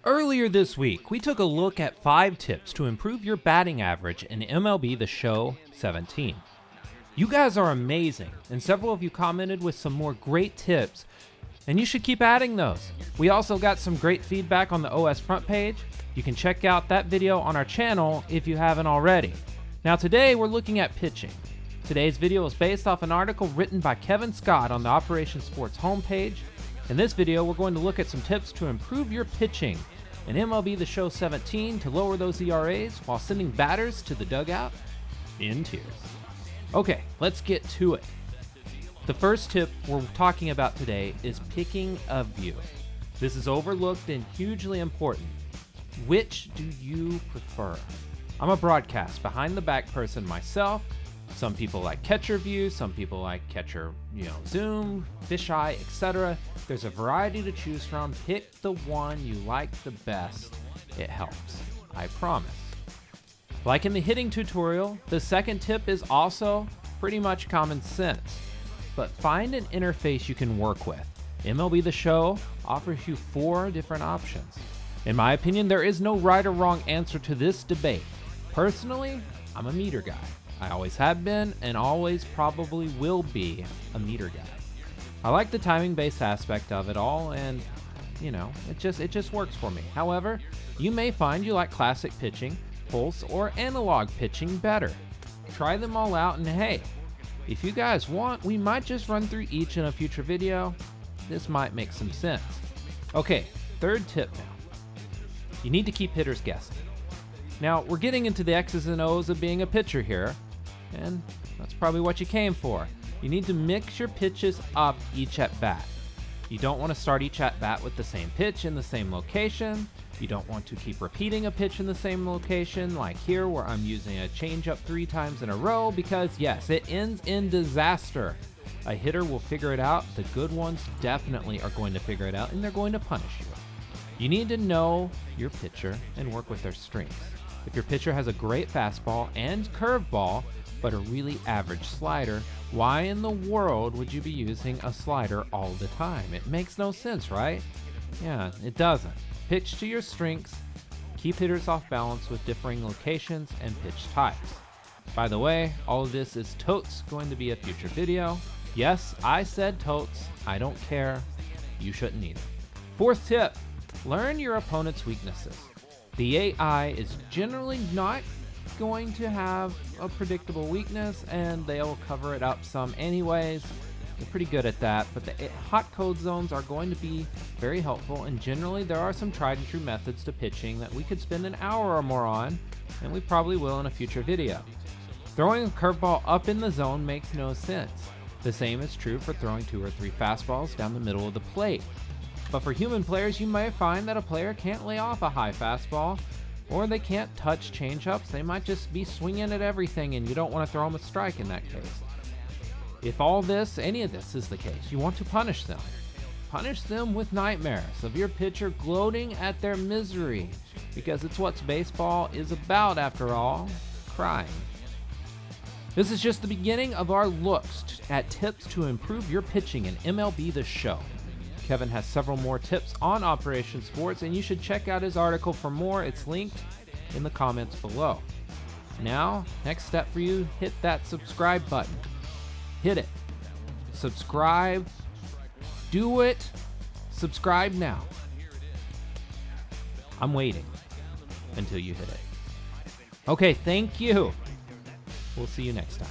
Earlier this week, we took a look at 5 tips to improve your batting average in MLB The Show 17. You guys are amazing, and several of you commented with some more great tips, and you should keep adding those. We also got some great feedback on the OS front page. You can check out that video on our channel if you haven't already. Now today, we're looking at pitching. Today's video is based off an article written by Kevin Scott on the Operation Sports homepage. In this video, we're going to look at some tips to improve your pitching in MLB The Show 17 to lower those ERAs while sending batters to the dugout in tears. Okay, let's get to it. The first tip we're talking about today is picking a view. This is overlooked and hugely important. Which do you prefer? I'm a broadcast behind the back person myself. Some people like catcher view, some people like catcher, zoom, fisheye, etc. There's a variety to choose from. Pick the one you like the best. It helps, I promise. Like in the hitting tutorial, the second tip is also pretty much common sense, but find an interface you can work with. MLB The Show offers you 4 different options. In my opinion, there is no right or wrong answer to this debate. Personally, I'm a meter guy. I always have been and always probably will be a meter guy. I like the timing-based aspect of it all, and it just works for me. However, you may find you like classic pitching, pulse, or analog pitching better. Try them all out, and hey, if you guys want, we might just run through each in a future video. This might make some sense. Okay, third tip now. You need to keep hitters guessing. Now, we're getting into the X's and O's of being a pitcher here, and that's probably what you came for. You need to mix your pitches up each at bat. You don't want to start each at bat with the same pitch in the same location. You don't want to keep repeating a pitch in the same location, like here where I'm using a changeup 3 times in a row, because yes, it ends in disaster. A hitter will figure it out. The good ones definitely are going to figure it out, and they're going to punish you. You need to know your pitcher and work with their strengths. If your pitcher has a great fastball and curveball, but a really average slider, why in the world would you be using a slider all the time? It makes no sense, right? Yeah, it doesn't. Pitch to your strengths. Keep hitters off balance with differing locations and pitch types. By the way, all of this is totes going to be a future video. Yes, I said totes. I don't care. You shouldn't either. Fourth tip, learn your opponent's weaknesses. The AI is generally not going to have a predictable weakness, and they'll cover it up some anyways. They're pretty good at that, but the hot code zones are going to be very helpful, and generally there are some tried and true methods to pitching that we could spend an hour or more on, and we probably will in a future video. Throwing a curveball up in the zone makes no sense. The same is true for throwing 2 or 3 fastballs down the middle of the plate. But for human players, you may find that a player can't lay off a high fastball, or they can't touch changeups. They might just be swinging at everything, and you don't want to throw them a strike in that case. If any of this is the case, you want to punish them. Punish them with nightmares of your pitcher gloating at their misery, because it's what baseball is about after all, crying. This is just the beginning of our looks at tips to improve your pitching in MLB The Show. Kevin has several more tips on Operation Sports, and you should check out his article for more. It's linked in the comments below. Now, next step for you, hit that subscribe button. Hit it. Subscribe. Do it. Subscribe now. I'm waiting until you hit it. Okay, thank you. We'll see you next time.